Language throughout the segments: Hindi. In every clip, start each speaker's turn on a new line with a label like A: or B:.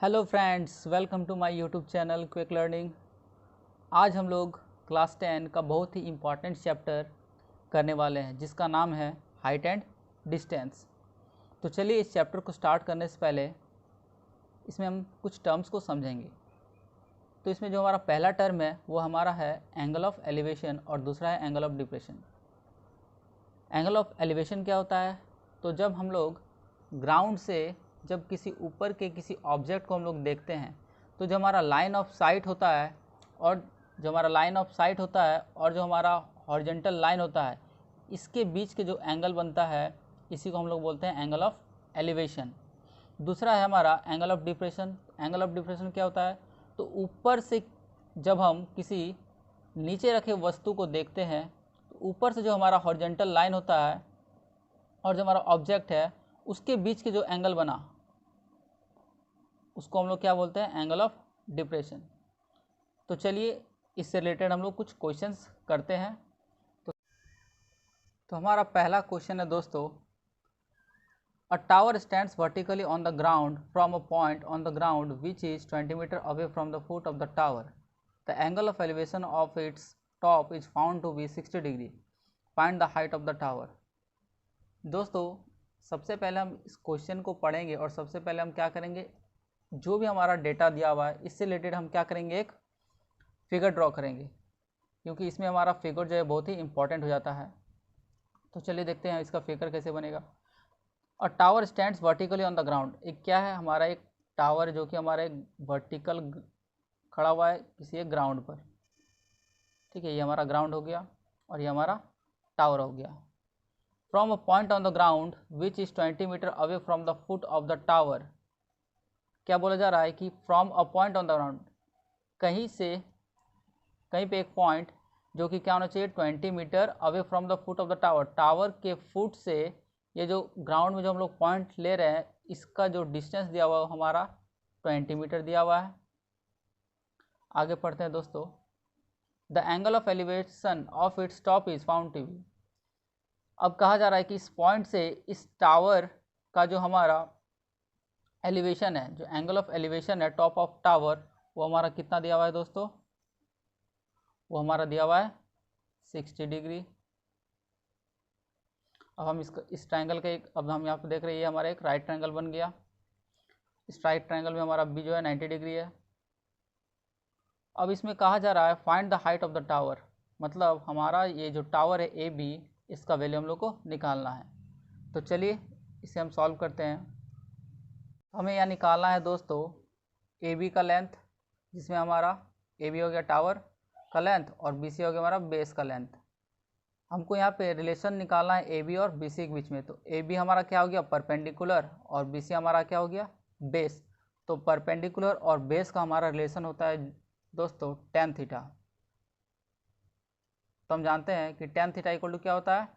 A: Hello friends, welcome to my YouTube channel quick learning. आज हम लोग क्लास 10 का बहुत ही इम्पॉर्टेंट चैप्टर करने वाले हैं जिसका नाम है हाइट एंड डिस्टेंस। तो चलिए इस चैप्टर को स्टार्ट करने से पहले इसमें हम कुछ टर्म्स को समझेंगे। तो इसमें जो हमारा पहला टर्म है वो हमारा है एंगल ऑफ एलिवेशन और दूसरा है angle of depression. Angle of elevation क्या होता है? तो जब हम लोग ग्राउंड से जब किसी ऊपर के किसी ऑब्जेक्ट को हम लोग देखते हैं तो जो हमारा लाइन ऑफ साइट होता है और जो हमारा हॉरिजॉन्टल लाइन होता है, इसके बीच के जो एंगल बनता है इसी को हम लोग बोलते हैं एंगल ऑफ एलिवेशन। दूसरा है हमारा angle of depression. Angle of depression क्या होता है? तो ऊपर से जब हम किसी नीचे रखे वस्तु को देखते हैं तो ऊपर से जो हमारा हॉरिजॉन्टल लाइन होता है और जो हमारा ऑब्जेक्ट है उसके बीच के जो एंगल बना उसको हम लोग क्या बोलते हैं? Angle of depression. तो चलिए इससे रिलेटेड हम लोग कुछ क्वेश्चंस करते हैं। तो हमारा पहला क्वेश्चन है दोस्तों, a tower stands vertically on the ground from a point on the ground which is 20 metre away from the foot of the tower. The angle of elevation of its top is found to be 60 degree. Find the height of the tower. दोस्तों सबसे पहले हम इस क्वेश्चन को पढ़ेंगे और सबसे पहले हम क्या करेंगे, जो भी हमारा डेटा दिया हुआ है इससे रिलेटेड हम क्या करेंगे, एक फिगर ड्रॉ करेंगे, क्योंकि इसमें हमारा फिगर जो है बहुत ही इंपॉर्टेंट हो जाता है। तो चलिए देखते हैं इसका फिगर कैसे बनेगा। और tower stands vertically on the ground, एक क्या है, हमारा एक टावर जो कि हमारा एक वर्टिकल खड़ा हुआ है किसी एक ग्राउंड पर। ठीक है, ये हमारा ग्राउंड हो गया और ये हमारा टावर हो गया। From a point on the ground which is 20 metre away from the foot of the tower. क्या बोला जा रहा है कि from a point on the ground, कहीं पे एक पॉइंट जो कि क्या होना चाहिए, 20 metre away from the foot of the tower. Tower के फुट से ये जो ग्राउंड में जो हम लोग पॉइंट ले रहे हैं इसका जो डिस्टेंस दिया हुआ है हमारा 20 मीटर दिया हुआ है। आगे पढ़ते हैं दोस्तों। The angle of elevation of its top is found to be. अब कहा जा रहा है कि इस पॉइंट से इस टावर का जो हमारा एलिवेशन है, जो एंगल ऑफ एलिवेशन है टॉप ऑफ टावर, वो हमारा कितना दिया हुआ है दोस्तों? वो हमारा दिया हुआ है 60 डिग्री। अब हम इस ट्रायंगल के अब हम यहाँ पे देख रहे हैं, ये हमारा एक राइट ट्रायंगल बन गया। इस राइट ट्रायंगल में हमारा बी जो है 90 डिग्री है। अब इसमें कहा जा रहा है find the height of the tower, मतलब हमारा ये जो टावर है ए बी, इसका वैल्यू हम लोग को निकालना है। तो चलिए इसे हम सॉल्व करते हैं। हमें यहाँ निकालना है दोस्तों ए बी का लेंथ, जिसमें हमारा ए बी हो गया टावर का लेंथ और बी सी हो गया हमारा बेस का लेंथ। हमको यहाँ पे रिलेशन निकालना है ए बी और बी सी के बीच में। तो ए बी हमारा क्या हो गया, परपेंडिकुलर, और बी सी हमारा क्या हो गया, बेस। तो परपेंडिकुलर और बेस का हमारा रिलेशन होता है दोस्तों tan थीटा। तो हम जानते हैं कि tan थीटा इक्वल टू क्या होता है,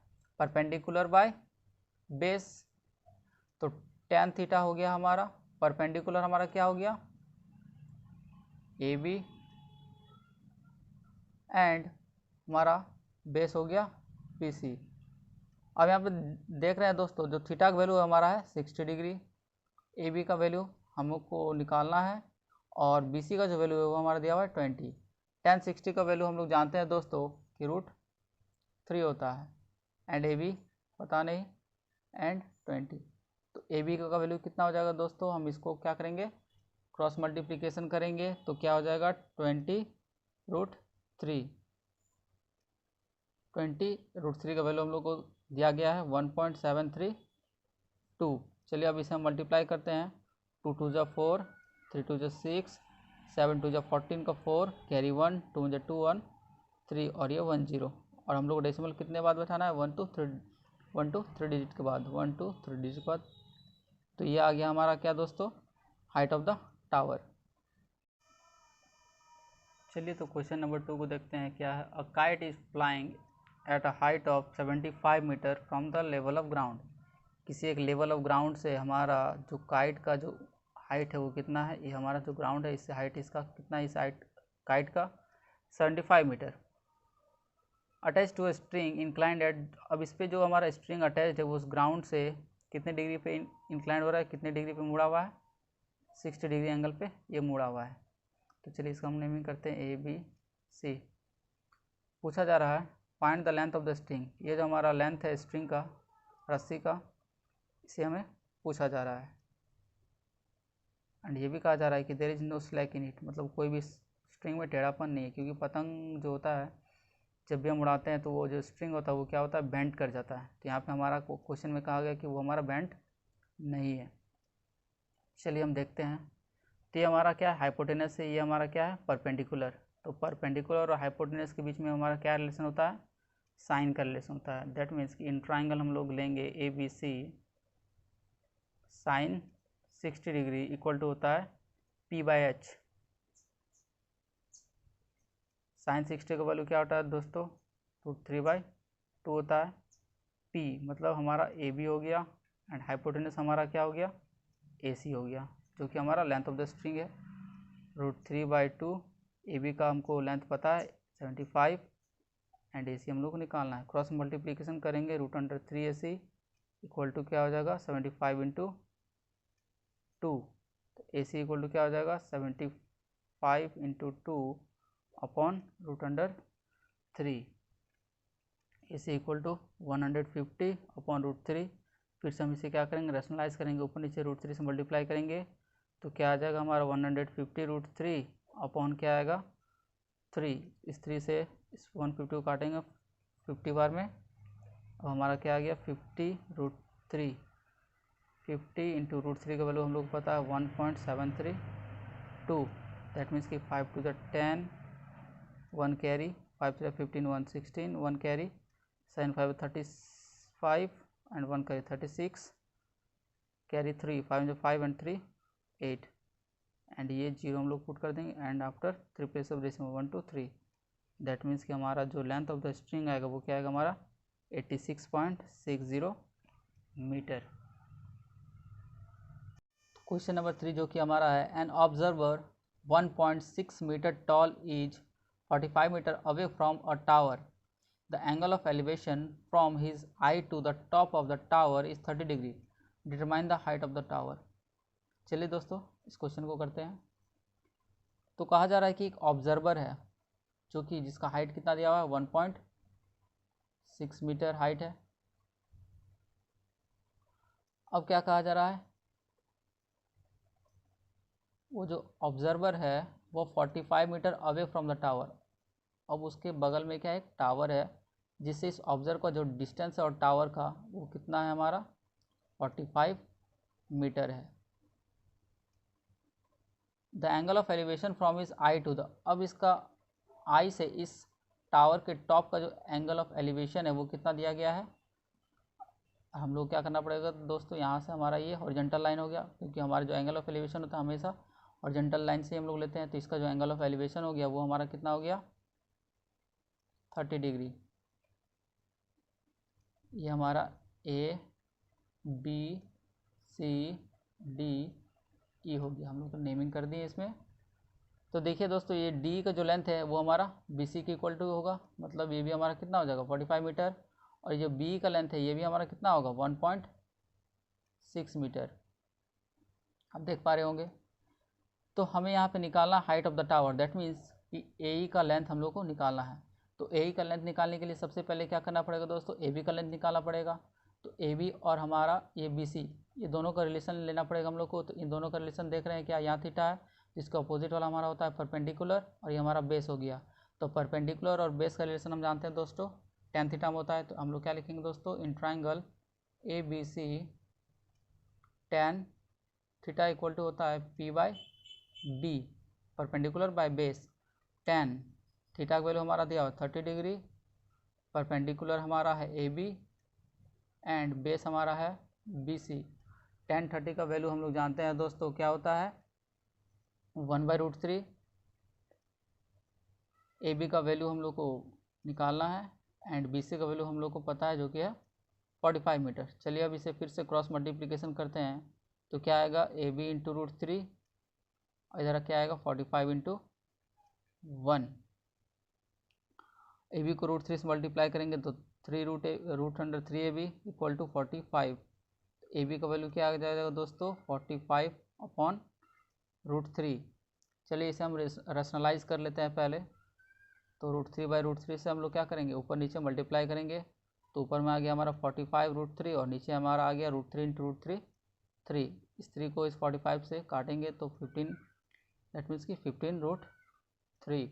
A: परपेंडिकुलर बाय बेस। तो tan थीटा हो गया हमारा, परपेंडिकुलर हमारा क्या हो गया, ए बी, एंड हमारा बेस हो गया बी सी। अब यहाँ पे देख रहे हैं दोस्तों, जो थीटा का वैल्यू हमारा है 60 डिग्री, ए बी का वैल्यू हमको निकालना है और बी सी का जो वैल्यू है वो हमारा दिया हुआ है 20। tan 60 का वैल्यू हम लोग जानते हैं दोस्तों कि √3 होता है, एंड ए बी पता नहीं, एंड 20। तो ए बी का वैल्यू कितना हो जाएगा दोस्तों, हम इसको क्या करेंगे, क्रॉस मल्टीप्लिकेशन करेंगे तो क्या हो जाएगा 20√3। 20√3 का वैल्यू हम लोग को दिया गया है 1.732। चलिए अब इसे हम मल्टीप्लाई करते हैं। 2 2 जा 4, 3 2 जा 6, 7 2 जा 14 का 4, कैरी 1, 2 जा 2 1 3 और ये 1 0। और हम लोग डेसिमल कितने बाद बैठाना है, 1 to 3 डिजिट के बाद, 1 to 3 डिजिट के बाद। तो ये आ गया हमारा क्या दोस्तों, हाइट ऑफ द टावर। चलिए तो क्वेश्चन नंबर 2 को देखते हैं क्या है। A kite is flying at a height of 75 metre from the level of ground. किसी एक लेवल ऑफ ग्राउंड से हमारा जो काइट का जो हाइट है वो कितना है, ये हमारा जो ग्राउंड है इससे हाइट इसका कितना है, इस हाइट काइट का 75 metre. Attach to a string inclined at, अब इस पर जो हमारा स्ट्रिंग अटैच है वो उस ग्राउंड से कितने डिग्री पे इंक्लाइंड हो रहा है, कितने डिग्री पे मुड़ा हुआ है, 60 डिग्री एंगल पे ये मुड़ा हुआ है। तो चलिए इसका हम नेमिंग करते हैं ABC। पूछा जा रहा है find the length of the string. ये जो हमारा लेंथ है स्ट्रिंग का, रस्सी का, इसे हमें पूछा जा रहा है। एंड ये भी कहा जा रहा है कि there is no slack in it, मतलब कोई भी स्ट्रिंग में टेढ़ापन नहीं है, क्योंकि पतंग जो होता है जब भी हम उड़ाते हैं तो वो जो स्ट्रिंग होता है वो क्या होता है, बेंड कर जाता है। तो यहाँ पे हमारा क्वेश्चन में कहा गया कि वो हमारा बेंड नहीं है। चलिए हम देखते हैं। तो ये हमारा क्या है, हाइपोटेनस है, ये हमारा क्या है, परपेंडिकुलर। तो परपेंडिकुलर और हाइपोटेनस के बीच में हमारा क्या रिलेशन होता है, साइन का रिलेशन होता है। दैट मीन्स कि इन ट्राइंगल हम लोग लेंगे ABC, sine 60 degree equal to होता है P/H। साइन 60 का वैल्यू क्या होता है दोस्तों, √3/2 होता है। P मतलब हमारा AB हो गया, एंड हाइपोटेनस हमारा क्या हो गया, AC हो गया, जो कि हमारा लेंथ ऑफ द स्ट्रिंग है। √3/2 AB का हमको लेंथ पता है 75, एंड AC हम लोग को निकालना है। क्रॉस मल्टीप्लीकेशन करेंगे, √3AC इक्वल टू क्या हो जाएगा, 75 × 2। तो AC इक्वल टू क्या हो जाएगा, 75 × 2 upon √3। AC equal to 150 upon √3। फिर से हम इसे क्या करेंगे, रैशनलाइज करेंगे, ऊपर नीचे √3 से मल्टीप्लाई करेंगे तो क्या आ जाएगा हमारा 150 √3 अपॉन क्या आएगा 3। इस 3 से इस 150 को काटेंगे 50 बार में। अब हमारा क्या आ गया 50 √3। 50 × √3 का वैल्यू हम लोग को पता है 1.732। दैट मीन्स कि 5 to the 10, 1 carry, 5 to the 15, 116, 1 carry, 7 5 35 and 1 carry 36, carry 3, 5 5 and 3 8, and ये 0 हम लोग पुट कर देंगे, and after 3 place of decimal 1 2 3। That means कि हमारा जो लेंथ ऑफ द स्ट्रिंग आएगा वो क्या आएगा हमारा 86.60 मीटर। क्वेश्चन नंबर 3 जो कि हमारा है, an observer 1.6 metre tall is 45 metre away from a tower. The angle of elevation from his eye to the top of the tower is 30 degree. Determine the height of the tower. चलिए दोस्तों इस क्वेश्चन को करते हैं। तो कहा जा रहा है कि एक ऑब्जर्वर है जो कि जिसका हाइट कितना दिया हुआ है 1.6 मीटर हाइट है। अब क्या कहा जा रहा है, वो जो ऑब्जर्वर है वो 45 metre away from the tower. अब उसके बगल में क्या है, एक टावर है, जिससे इस ऑब्जर्वर का जो डिस्टेंस है और टावर का वो कितना है हमारा 45 मीटर है। The angle of elevation from is eye to the, अब इसका आई से इस टावर के टॉप का जो एंगल ऑफ एलिवेशन है वो कितना दिया गया है। हम लोग क्या करना पड़ेगा दोस्तों, यहाँ से हमारा ये हॉरिजॉन्टल लाइन हो गया, क्योंकि हमारा जो एंगल ऑफ एलिवेशन होता है हमेशा हॉरिजॉन्टल लाइन से हम लोग लेते हैं। तो इसका जो एंगल ऑफ एलिवेशन हो गया वो हमारा कितना हो गया 30 डिग्री। ये हमारा ABCD हो गया, हम लोग तो नेमिंग कर दिए इसमें। तो देखिए दोस्तों ये D का जो लेंथ है वो हमारा BC के इक्वल टू होगा, मतलब ये भी हमारा कितना हो जाएगा 45 मीटर, और ये जो B का लेंथ है ये भी हमारा कितना होगा 1.6 मीटर। आप देख पा रहे होंगे। तो हमें यहाँ पे निकालना height of the tower. That means कि AE का लेंथ हम लोग को निकालना है। तो AE का लेंथ निकालने के लिए सबसे पहले क्या करना पड़ेगा दोस्तों, AB का लेंथ निकालना पड़ेगा। तो AB और हमारा ये BC, ये दोनों का रिलेशन लेना पड़ेगा हम लोग को। तो इन दोनों का रिलेशन देख रहे हैं क्या, यहाँ थीटा है, जिसका अपोजिट वाला हमारा होता है परपेंडिकुलर, और ये हमारा बेस हो गया। तो परपेंडिकुलर और बेस का रिलेशन हम जानते हैं दोस्तों tan थीटा में होता है। तो हम लोग क्या लिखेंगे दोस्तों, in triangle ABC tan theta equal to होता है P/B, perpendicular by base. tan theta का वैल्यू हमारा दिया हुआ 30 डिग्री, परपेंडिकुलर हमारा है AB एंड बेस हमारा है BC। tan 30 का वैल्यू हम लोग जानते हैं दोस्तों क्या होता है 1/√3। AB का वैल्यू हम लोग को निकालना है, एंड BC का वैल्यू हम लोग को पता है जो कि है 45 मीटर। चलिए अब इसे फिर से क्रॉस मल्टीप्लिकेशन करते हैं। तो क्या आएगा AB × √3, और इधर क्या आएगा 45 × 1। AB को √3 से मल्टीप्लाई करेंगे तो 3√3AB इक्वल टू 45। AB का वैल्यू क्या आ जाएगा दोस्तों 45 अपॉन √3। चलिए इसे हम रेशनलाइज कर लेते हैं पहले। तो √3/√3 से हम लोग क्या करेंगे, ऊपर नीचे मल्टीप्लाई करेंगे। तो ऊपर में आ गया हमारा 45√3 और नीचे हमारा आ गया √3 × √3 3। इस 3 को इस 45 से काटेंगे तो 15, दैट मीन्स कि 15√3।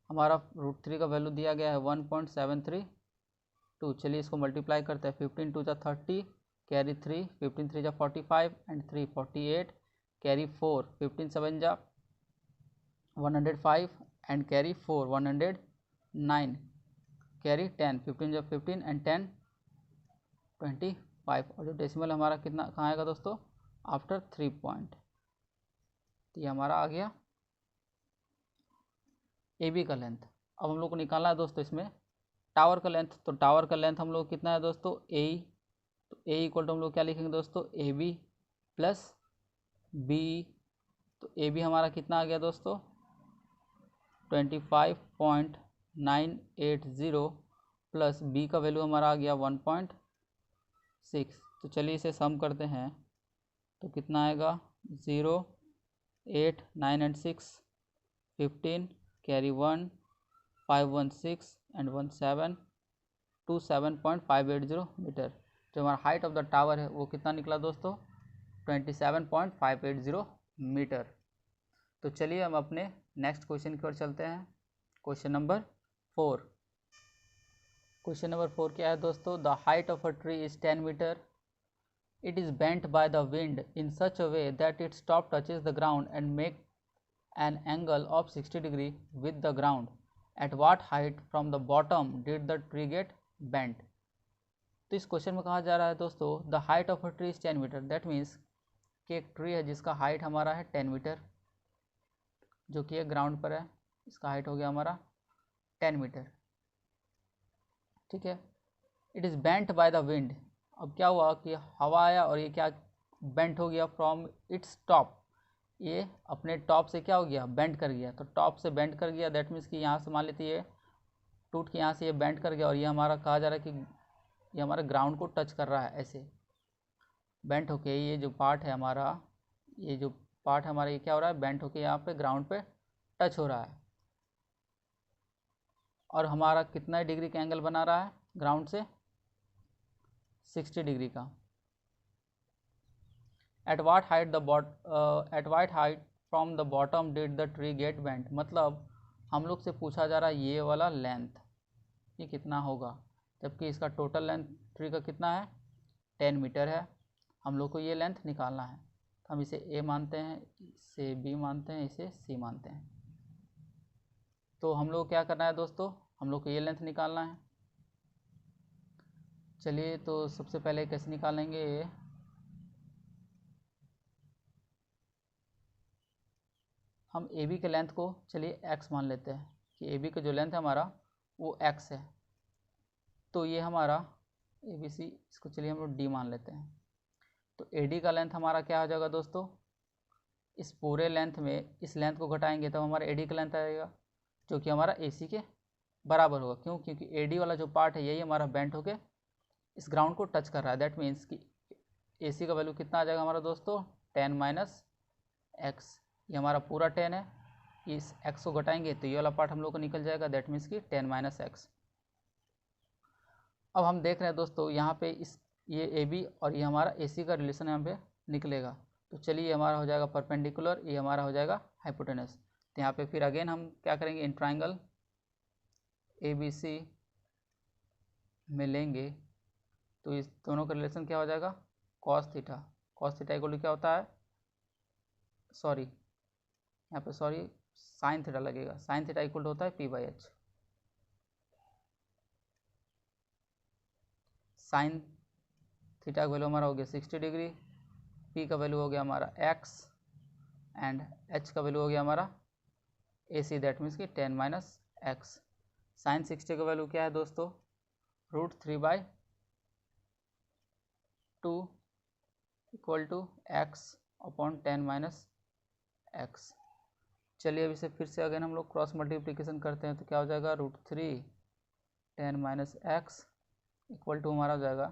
A: हमारा √3 का वैल्यू दिया गया है 1.732। चलिए इसको मल्टीप्लाई करते हैं। 15 × 2 = 30, carry 3, 15 × 3 = 45 and 3 48, carry 4, 15 × 7 = 105 and carry 4 109, carry 10, 15 × 15 and 10 25। और जो डेसिमल हमारा कितना कहाँ आएगा दोस्तों, आफ्टर 3 पॉइंट। तो ये हमारा आ गया ए बी का लेंथ। अब हम लोग को निकालना है दोस्तों इसमें टावर का लेंथ। तो टावर का लेंथ हम लोग कितना है दोस्तों, ए। तो ए इक्वल टू हम लोग क्या लिखेंगे दोस्तों, ए बी प्लस बी। तो ए बी हमारा कितना आ गया दोस्तों, 25.980 प्लस बी का वैल्यू हमारा आ गया 1.6। तो चलिए इसे सम करते हैं तो कितना आएगा, 0, 8, 9 एंड 6, 15, कैरी 1, 5, 1, 6 एंड 1, 7, 27.580 मीटर। जो हमारा हाइट ऑफ द टावर है वो कितना निकला दोस्तों, 27.580 मीटर। तो चलिए हम अपने नेक्स्ट क्वेश्चन की ओर चलते हैं। Question number 4। क्वेश्चन नंबर 4 क्या है दोस्तों, the height of a tree is 10 metre. It is bent by the wind in such a way that its top touches the ground and make an angle of 60 degree with the ground. At what height from the bottom did the tree get bent? तो इस क्वेश्चन में कहा जा रहा है दोस्तों, the height of a tree is 10 metre. That means कि एक ट्री है जिसका हाइट हमारा है 10 मीटर, जो कि एक ग्राउंड पर है। इसका हाइट हो गया हमारा 10 मीटर, ठीक है। It is bent by the wind. अब क्या हुआ कि हवा आया और ये क्या बेंट हो गया फ्रॉम इट्स टॉप। ये अपने टॉप से क्या हो गया, बेंड कर गया। तो टॉप से बेंड कर गया, दैट मीन्स कि यहाँ से मान लेते ये टूट के यहाँ से ये बेंड कर गया और ये हमारा कहा जा रहा है कि ये हमारे ग्राउंड को टच कर रहा है। ऐसे बेंट होके ये जो पार्ट है हमारा, ये जो पार्ट हमारा ये क्या हो रहा है, बेंट होके यहाँ पे ग्राउंड पे टच हो रहा है। और हमारा कितना डिग्री का एंगल बना रहा है ग्राउंड से, 60 डिग्री का। At what height from the bottom did the tree get bent? मतलब हम लोग से पूछा जा रहा है ये वाला लेंथ, ये कितना होगा, जबकि इसका टोटल लेंथ ट्री का कितना है, 10 मीटर है। हम लोग को ये लेंथ निकालना है। तो हम इसे ए मानते हैं, इसे बी मानते हैं, इसे सी मानते हैं। तो हम लोग क्या करना है दोस्तों, हम लोग को ये लेंथ निकालना है। चलिए तो सबसे पहले कैसे निकालेंगे, हम ए बी के लेंथ को चलिए x मान लेते हैं कि ए बी का जो लेंथ है हमारा वो x है। तो ये हमारा ए बी सी, इसको चलिए हम लोग डी मान लेते हैं। तो ए डी का लेंथ हमारा क्या हो जाएगा दोस्तों, इस पूरे लेंथ में इस लेंथ को घटाएंगे तब हमारा ए डी का लेंथ आएगा, जो कि हमारा ए सी के बराबर होगा। क्यों, क्योंकि ए डी वाला जो पार्ट है यही हमारा बेंट होके इस ग्राउंड को टच कर रहा है। दैट मीन्स कि ए सी का वैल्यू कितना आ जाएगा हमारा दोस्तों, 10 - x। ये हमारा पूरा 10 है, इस x को घटाएंगे तो ये वाला पार्ट हम लोग को निकल जाएगा, दैट मीन्स कि 10 - x। अब हम देख रहे हैं दोस्तों यहाँ पे इस ये ए बी और ये हमारा ए सी का रिलेशन यहाँ पे निकलेगा। तो चलिए ये हमारा हो जाएगा परपेंडिकुलर, ये हमारा हो जाएगा हाइपोटेनस। तो यहाँ पे फिर अगेन हम क्या करेंगे, in triangle A B C में लेंगे तो इस दोनों का रिलेशन क्या हो जाएगा, cos theta. Cos theta equal to क्या होता है, सॉरी यहाँ पे सॉरी साइन थीटा लगेगा। साइन थीटा इक्वल टू होता है p/h। साइन थीटा का वैल्यू हमारा हो गया 60 डिग्री, p का वैल्यू हो गया हमारा x एंड h का वैल्यू हो गया हमारा AC, दैट मीन्स कि 10 - x। साइन 60 का वैल्यू क्या है दोस्तों, √3/2 इक्वल टू x/10 - x। चलिए अब इसे फिर से अगर हम लोग क्रॉस मल्टीप्लिकेशन करते हैं तो क्या हो जाएगा, √3 10 - x इक्वल टू हमारा हो जाएगा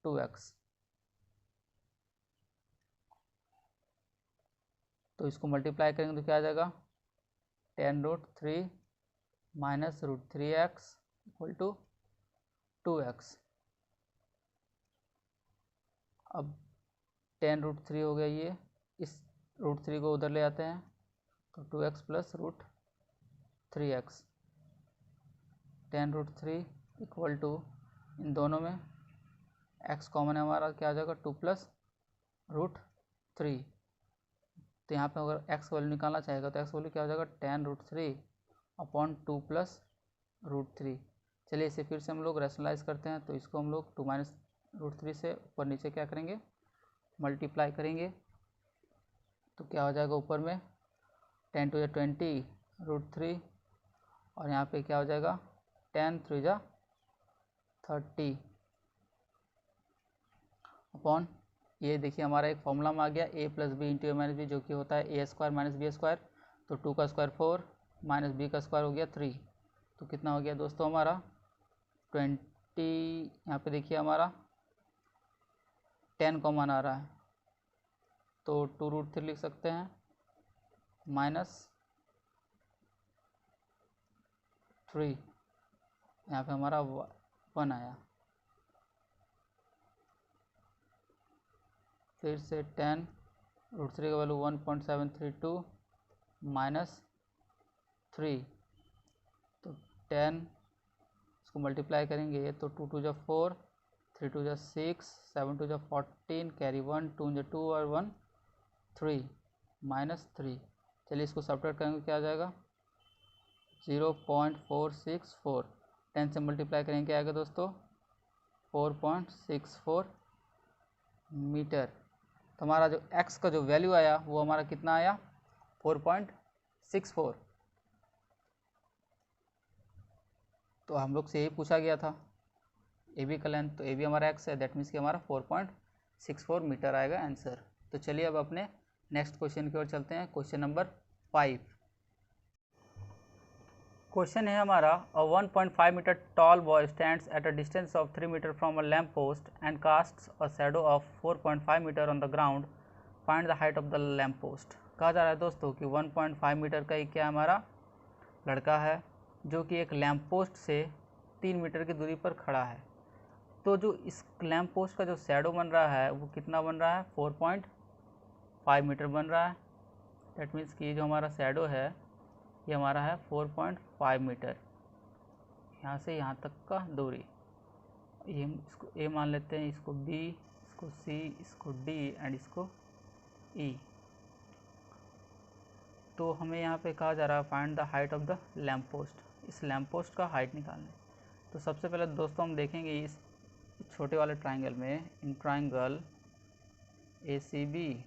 A: 2x। तो इसको मल्टीप्लाई करेंगे तो क्या आ जाएगा 10√3 minus √3x equal to 2x। अब 10√3 हो गया, ये इस √3 को उधर ले आते हैं तो 2x plus √3x। 10√3 equal to इन दोनों में x कॉमन है हमारा, क्या आ जाएगा 2 प्लस √3। तो यहाँ पे अगर x वैल्यू निकालना चाहेगा तो x वैल्यू क्या हो जाएगा 10√3 अपॉन 2 प्लस √3। चलिए इसे फिर से हम लोग रैशनलाइज करते हैं। तो इसको हम लोग 2 माइनस √3 से ऊपर नीचे क्या करेंगे मल्टीप्लाई करेंगे तो क्या हो जाएगा ऊपर में 10 टू द 20 √3 और यहाँ पे क्या हो जाएगा 10 3 जा 30 अपॉन ये देखिए हमारा एक फॉर्मूला में आ गया a plus B into A minus B, जो कि होता है A square minus B square. तो 2 का स्क्वायर 4 माइनस बी का स्क्वायर हो गया 3। तो कितना हो गया दोस्तों हमारा 20। यहाँ पे देखिए हमारा 10 कॉमन आ रहा है तो 2√3 लिख सकते हैं माइनस 3, यहाँ पे हमारा 1 आया। फिर से 10√3 का वैल्यू 1.732 माइनस 3, तो 10 इसको मल्टीप्लाई करेंगे तो 2 2 जा 4, 3 2 जा 6, 7 2 जा 14, कैरी 1, 2 जा 2 और 1 3 माइनस 3। चलिए इसको सब्ट्रैक्ट करेंगे क्या आ जाएगा 0.464। 10 से मल्टीप्लाई करेंगे क्या आएगा दोस्तों 4.64 मीटर। तो हमारा जो x का जो वैल्यू आया वो हमारा कितना आया 4.64। तो हम लोग से यही पूछा गया था ए बी का लेंथ, तो ए बी हमारा x है, दैट मीन्स कि हमारा 4.64 मीटर आएगा आंसर। तो चलिए अब अपने नेक्स्ट क्वेश्चन की ओर चलते हैं। Question number 5। क्वेश्चन है हमारा a 1.5 metre tall boy stands at a distance of 3 metre from a lamp post and casts a shadow of 4.5 metre on the ground, find the height of the lamp post. कहा जा रहा है दोस्तों कि 1.5 मीटर का एक क्या हमारा लड़का है जो कि एक लैम्प पोस्ट से 3 मीटर की दूरी पर खड़ा है। तो जो इस लैम्प पोस्ट का जो शैडो बन रहा है वो कितना बन रहा है 4.5 मीटर बन रहा है। दैट मीन्स कि जो हमारा शैडो है ये हमारा है 4.5 मीटर, यहाँ से यहाँ तक का दूरी। ये इसको ए मान लेते हैं, इसको बी, इसको सी, इसको डी एंड इसको ई। तो हमें यहाँ पे कहा जा रहा है find the height of the lamp post. इस लैम्प पोस्ट का हाइट निकालना। तो सबसे पहले दोस्तों हम देखेंगे इस छोटे वाले ट्राइंगल में, in triangle A C B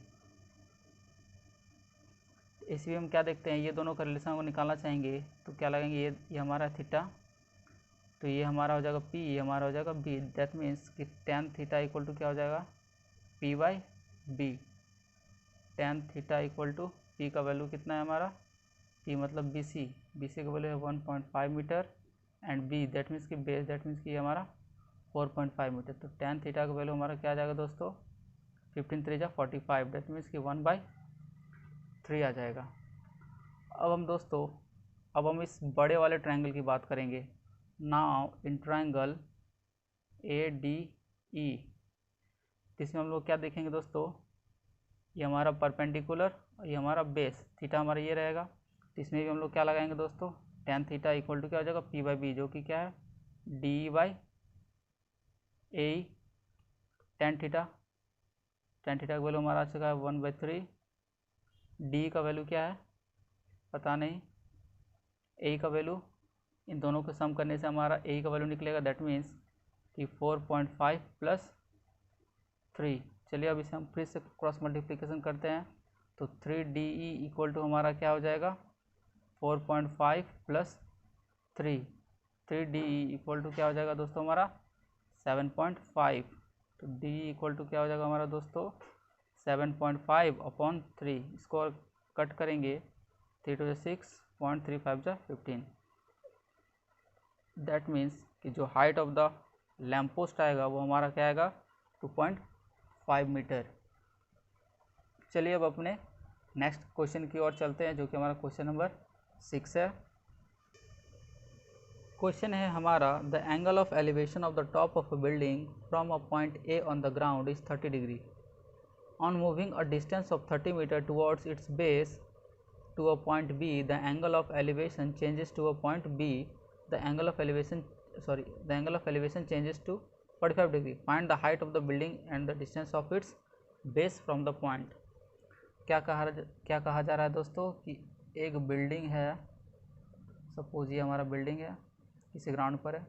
A: हम क्या देखते हैं, ये दोनों का रिलेशन को निकालना चाहेंगे तो क्या लगेंगे ये हमारा थीटा, तो ये हमारा हो जाएगा पी, ये हमारा हो जाएगा बी। दैट मीन्स कि tan थीटा इक्वल टू क्या हो जाएगा P by B. tan theta equal to P का वैल्यू कितना है हमारा, पी मतलब बी सी का वैल्यू है 1.5 metre and B that means कि बेस, दैट मीन्स कि हमारा 4.5 मीटर। तो tan थीटा का वैल्यू हमारा क्या आ जाएगा दोस्तों 15 3 जा 45, दैट मीन्स कि 1/3 आ जाएगा। अब हम दोस्तों अब इस बड़े वाले ट्रायंगल की बात करेंगे। Now in triangle A D E, इसमें हम लोग क्या देखेंगे दोस्तों, ये हमारा परपेंडिकुलर और ये हमारा बेस, थीटा हमारा ये रहेगा। तो इसमें भी हम लोग क्या लगाएंगे दोस्तों tan थीटा इक्वल टू क्या हो जाएगा पी बाई बी, जो कि क्या है D by A. tan theta का वैल्यू हमारा आ चुका है 1/3। डी का वैल्यू क्या है पता नहीं, ए का वैल्यू इन दोनों को सम करने से हमारा ए का वैल्यू निकलेगा, दैट मीन्स कि 4.5 प्लस 3। चलिए अब इसे हम फिर से क्रॉस मल्टीप्लिकेशन करते हैं तो 3DE इक्वल टू हमारा क्या हो जाएगा 4.5 प्लस 3। 3DE इक्वल टू क्या हो जाएगा दोस्तों हमारा 7.5। तो DE इक्वल टू क्या हो जाएगा हमारा दोस्तों 7.5 अपॉन 3। इसको और कट करेंगे 3 to 6, 0.35 जा 15। दैट मीन्स कि जो height of the lamp post आएगा वो हमारा क्या आएगा 2.5 मीटर। चलिए अब अपने नेक्स्ट क्वेश्चन की ओर चलते हैं, जो कि हमारा क्वेश्चन नंबर 6 है। क्वेश्चन है हमारा, the angle of elevation of the top of a building from a point A on the ground is 30 degree. On moving a distance of 30 metre towards its base to a point B, the angle of elevation changes to a point B. The angle of elevation changes to 45 degree. Find the height of the building and the distance of its base from the point. क्या कहा जा रहा है दोस्तों कि एक बिल्डिंग है, सपोज ये हमारा बिल्डिंग है, किसी ग्राउंड पर है।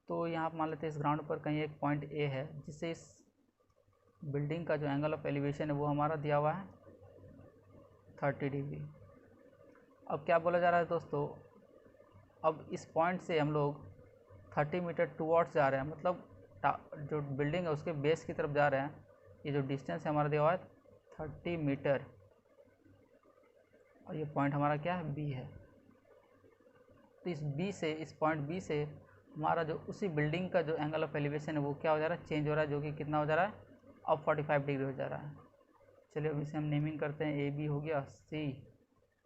A: तो यहाँ मान लेते हैं इस ग्राउंड पर कहीं एक पॉइंट ए है, जिससे इस बिल्डिंग का जो एंगल ऑफ एलिवेशन है वो हमारा दिया हुआ है 30 डिग्री। अब क्या बोला जा रहा है दोस्तों, अब इस पॉइंट से हम लोग 30 मीटर टुवर्ड्स जा रहे हैं, मतलब जो बिल्डिंग है उसके बेस की तरफ जा रहे हैं। ये जो डिस्टेंस है हमारा दिया हुआ है 30 मीटर, और ये पॉइंट हमारा क्या है, बी है। तो इस पॉइंट बी से हमारा जो उसी बिल्डिंग का जो एंगल ऑफ एलिवेशन है वो क्या हो जा रहा है, चेंज हो रहा है, जो कि कितना हो जा रहा है, अब 45 डिग्री हो जा रहा है। चलिए अब इसे हम नेमिंग करते हैं, ए बी हो गया, सी,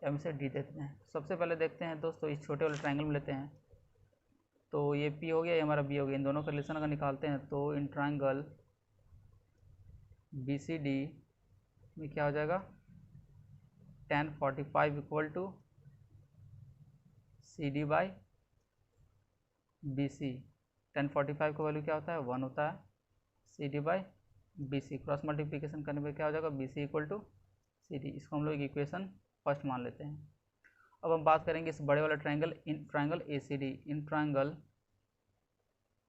A: हम इसे डी देते हैं। सबसे पहले देखते हैं दोस्तों, इस छोटे वाले ट्रायंगल में लेते हैं, तो ये पी हो गया, ये हमारा बी हो गया। इन दोनों का रिलेशन अगर निकालते हैं तो in triangle B C D में क्या हो जाएगा, tan 45 equal to C D by B C. tan 45 का वैल्यू क्या होता है, 1 होता है, C D by B C. Cross multiplication करने पे क्या हो जाएगा, B C equal to C D. इसको हम लोग इक्वेशन फर्स्ट मान लेते हैं। अब हम बात करेंगे इस बड़े वाला triangle, in triangle A C D. In triangle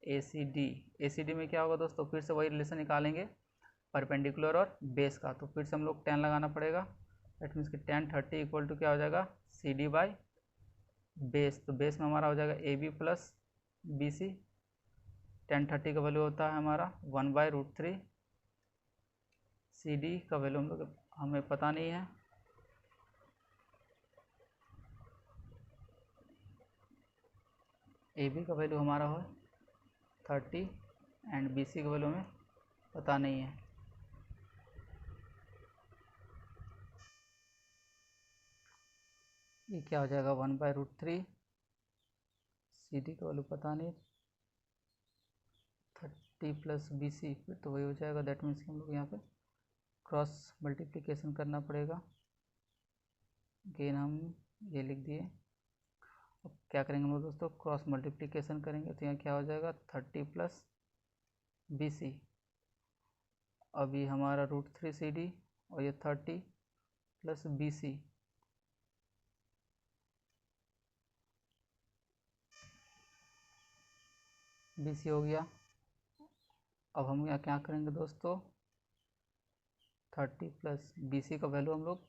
A: A C D में क्या होगा दोस्तों, फिर से वही रिलेशन निकालेंगे परपेंडिकुलर और बेस का। तो फिर से हम लोग tan लगाना पड़ेगा, दैट मीन्स कि tan 30 इक्वल टू क्या हो जाएगा, सी डी बाई बेस। तो बेस में हमारा हो जाएगा A B plus B C. tan 30 का वैल्यू होता है हमारा 1/√3। सी डी का वैल्यू हमें पता नहीं है, ए बी का वैल्यू हमारा हो 30 एंड बी सी का वैल्यू हमें पता नहीं है। ये क्या हो जाएगा, 1/√3, सी डी का वैल्यू पता नहीं, 30 प्लस बी सी, फिर तो वही हो जाएगा। दैट मीन्स कि हम लोग यहाँ पे क्रॉस मल्टीप्लिकेशन करना पड़ेगा। अगेन हम ये लिख दिए। अब क्या करेंगे हम लोग दोस्तों, क्रॉस मल्टीप्लिकेशन करेंगे, तो यहाँ क्या हो जाएगा, 30 प्लस बी सी। अभी हमारा √3 सी डी, और ये 30 plus B C. B C हो गया। अब हम यहाँ क्या करेंगे दोस्तों, 30 प्लस बी सी का वैल्यू हम लोग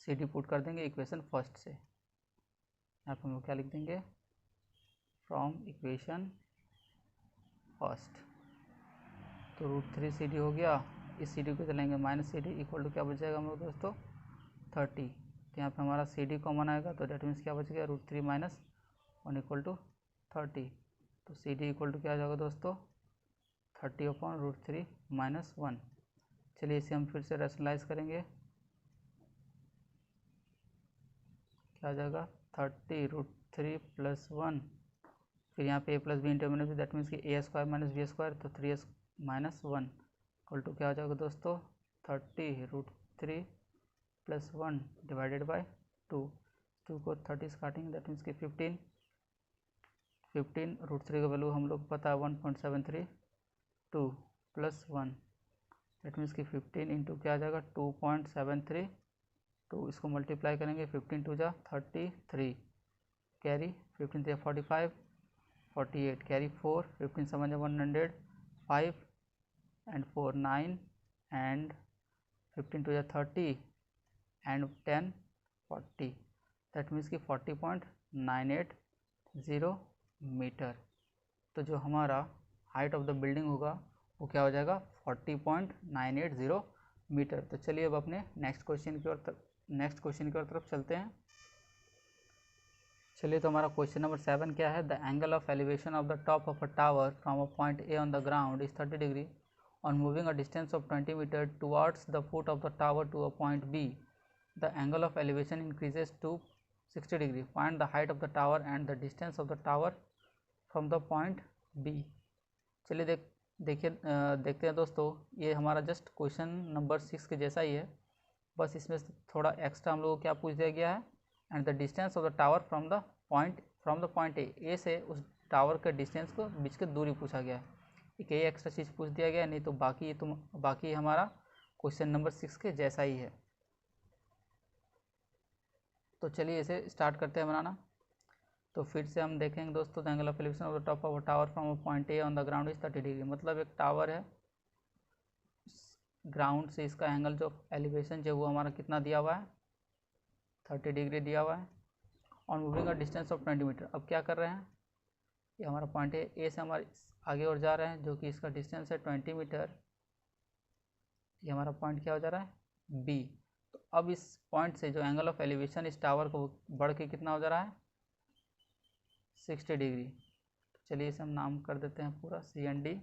A: सी डी पुट कर देंगे इक्वेशन फर्स्ट से। यहाँ पर हम लोग क्या लिख देंगे, फ्रॉम इक्वेशन फर्स्ट। तो √3 सी डी हो गया, इस सी डी को चलेंगे minus C D equal to क्या बच जाएगा हम लोग दोस्तों, 30। तो यहाँ पे हमारा सी डी कॉमन आएगा, तो डेट मीन्स क्या बच गया, √3 माइनस 1 इक्वल टू 30। तो सी डी इक्वल टू क्या आ जाएगा दोस्तों, 30/√3 माइनस 1। चलिए इसे हम फिर से रैशनलाइज करेंगे, क्या आ जाएगा, 30√3 प्लस 1, फिर यहाँ पे ए प्लस बी इंटरमिनेट, दैट मीन्स कि ए स्क्वायर माइनस बी स्क्वायर, तो 3 माइनस 1 इक्वल टू क्या हो जाएगा दोस्तों, 30√3 प्लस 1 डिवाइडेड बाई 2 को 30 से काटेंगे, दैट मीन्स कि 15 √3 का वैल्यू हम लोग पता है 1.732 प्लस 1, दैट मीन्स कि 15 इंटू क्या आ जाएगा, 2.732। इसको मल्टीप्लाई करेंगे, 15 टू जा 33, कैरी 15 से 45, 48, कैरी 4, 15 7 100, 5 एंड 4 9, एंड 15 टू जा 30 एंड 10 40, दैट मीन्स कि 40.980 मीटर। तो जो हमारा हाइट ऑफ द बिल्डिंग होगा वो क्या हो जाएगा, 40.980 मीटर। तो चलिए अब अपने नेक्स्ट क्वेश्चन की ओर तरफ चलते हैं। चलिए तो हमारा क्वेश्चन नंबर 7 क्या है, the angle of elevation of the top of a tower from a point A on the ground is 30 degree. On moving a distance of 20 meters towards the foot of the tower to a point B, the angle of elevation increases to 60 degree. Find the height of the tower and the distance of the tower from the point B. चलिए देखते हैं दोस्तों, ये हमारा जस्ट क्वेश्चन नंबर 6 के जैसा ही है, बस इसमें थोड़ा एक्स्ट्रा हम लोगों को क्या पूछ दिया गया है, and the distance of the tower from the point A से उस टावर के डिस्टेंस को बीच की दूरी पूछा गया है। एक ये एक्स्ट्रा चीज़ पूछ दिया गया, नहीं तो बाकी हमारा क्वेश्चन नंबर 6 के जैसा ही है। तो चलिए इसे स्टार्ट करते हैं बनाना। तो फिर से हम देखेंगे दोस्तों, the angle of elevation of the top of a tower from point A on the ground is 30 degree. मतलब एक टावर है, ग्राउंड से इसका एंगल जो एलिवेशन जो वो हमारा कितना दिया हुआ है, 30 डिग्री दिया हुआ है। On moving a distance of 20 metre. अब क्या कर रहे हैं, ये हमारा पॉइंट ए से हमारे आगे और जा रहे हैं, जो कि इसका डिस्टेंस है 20 मीटर। ये हमारा पॉइंट क्या हो जा रहा है, बी। तो अब इस पॉइंट से जो एंगल ऑफ एलिवेशन इस टावर को बढ़ के कितना हो जा रहा है, 60 डिग्री। तो चलिए इसे हम नाम कर देते हैं पूरा CND।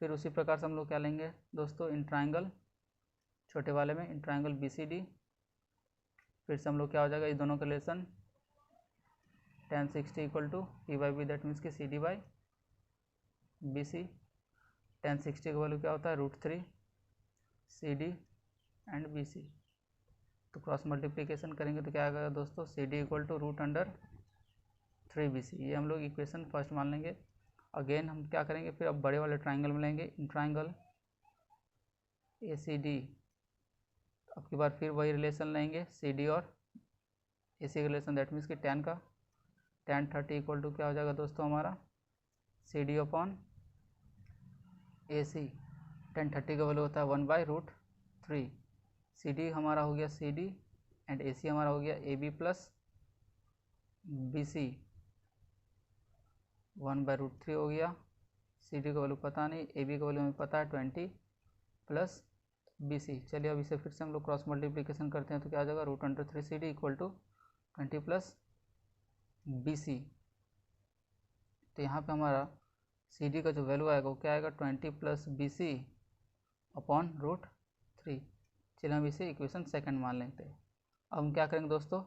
A: फिर उसी प्रकार से हम लोग क्या लेंगे दोस्तों, इन ट्राइंगल, छोटे वाले में इन ट्राइंगल BCD। फिर से हम लोग क्या हो जाएगा, इस दोनों का relation tan 60 equal to P/B, that means कि CD बाई BC। tan 60 का वैल्यू क्या होता है, √3 CD एंड BC। तो क्रॉस मल्टीप्लिकेशन करेंगे तो क्या आएगा दोस्तों, CD इक्वल टू √3 BC। ये हम लोग इक्वेशन फर्स्ट मान लेंगे। अगेन हम क्या करेंगे, फिर अब बड़े वाले ट्राइंगल में लेंगे, इन ट्राइंगल ACD। अब की बार फिर वही रिलेशन लेंगे, CD और AC का रिलेशन, दैट मीन्स कि tan 30 इक्वल टू क्या हो जाएगा दोस्तों हमारा, CD अपॉन AC। tan 30 का वैल्यू होता है 1/√3। CD हमारा हो गया CD एंड AC हमारा हो गया AB प्लस BC, 1/√3 हो गया। CD का वैल्यू पता नहीं, AB का वैल्यू हमें पता है 20 प्लस BC। चलिए अब इसे फिर से हम लोग क्रॉस मल्टीप्लिकेशन करते हैं तो क्या आ जाएगा, √3 CD equal to 20 plus BC। तो यहाँ पे हमारा CD का जो वैल्यू आएगा वो क्या आएगा, 20 प्लस BC अपॉन √3। चलिए हम इसे इक्वेशन सेकंड मान लेते हैं। अब हम क्या करेंगे दोस्तों,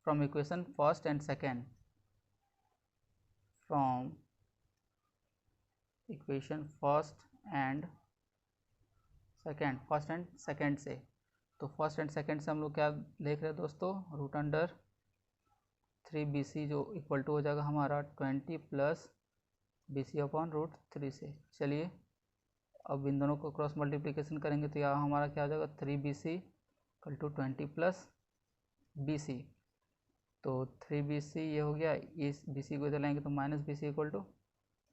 A: from equation first and second, from equation first and second से, तो फर्स्ट एंड सेकंड से हम लोग क्या देख रहे हैं दोस्तों, √3 BC जो इक्वल टू हो जाएगा हमारा 20 प्लस BC अपॉन √3 से। चलिए अब इन दोनों को क्रॉस मल्टीप्लिकेशन करेंगे तो यहाँ हमारा क्या हो जाएगा, 3 BC equal to 20 plus BC। तो 3 BC ये हो गया, इस BC को इधर लाएंगे तो माइनस BC इक्वल टू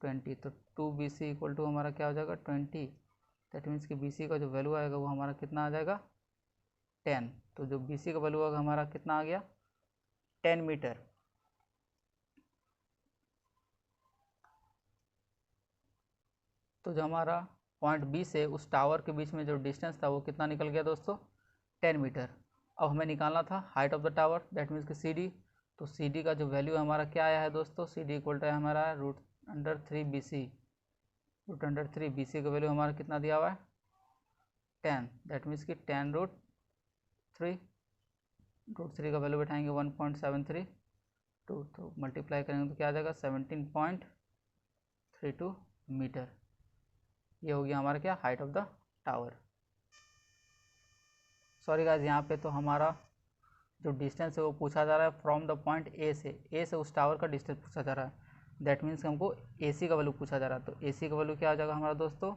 A: 20। तो 2 BC इक्वल टू हमारा क्या हो जाएगा, 20। दैट मीन्स कि BC का जो वैल्यू आएगा वो हमारा कितना आ जाएगा, 10। तो जो BC का वैल्यू आएगा हमारा कितना आ गया, 10 मीटर। तो जो हमारा पॉइंट B से उस टावर के बीच में जो डिस्टेंस था वो कितना निकल गया दोस्तों, 10 मीटर। अब हमें निकालना था height of the tower, that means कि CD। तो CD का जो वैल्यू हमारा क्या आया है दोस्तों, CD इक्वल टू हमारा √3 BC। √3 BC का वैल्यू हमारा कितना दिया हुआ है, 10। दैट मीन्स कि 10 √3 का वैल्यू बैठाएंगे 1.732, तो मल्टीप्लाई करेंगे तो क्या आ जाएगा, 17.32 मीटर। ये हो गया हमारा क्या, height of the tower. Sorry guys, यहाँ पे तो हमारा जो डिस्टेंस है वो पूछा जा रहा है फ्रॉम द पॉइंट ए से उस टावर का डिस्टेंस पूछा जा रहा है। दैट मीन्स हमको AC का वैल्यू पूछा जा रहा है। तो AC का वैल्यू क्या आ जाएगा हमारा दोस्तों,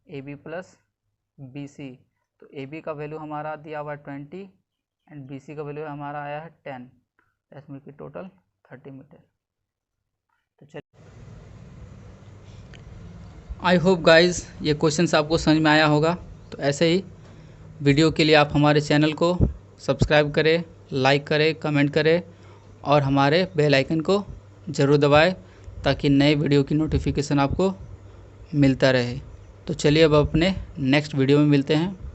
A: AB प्लस BC। तो AB का वैल्यू हमारा दिया हुआ है 20 एंड BC का वैल्यू हमारा आया है 10। दैट मीन्स की टोटल 30 मीटर। तो चलिए, आई होप गाइज ये क्वेश्चन आपको समझ में आया होगा। तो ऐसे ही वीडियो के लिए आप हमारे चैनल को सब्सक्राइब करें, लाइक करें, कमेंट करें और हमारे बेल आइकन को ज़रूर दबाएं ताकि नए वीडियो की नोटिफिकेशन आपको मिलता रहे। तो चलिए अब अपने नेक्स्ट वीडियो में मिलते हैं।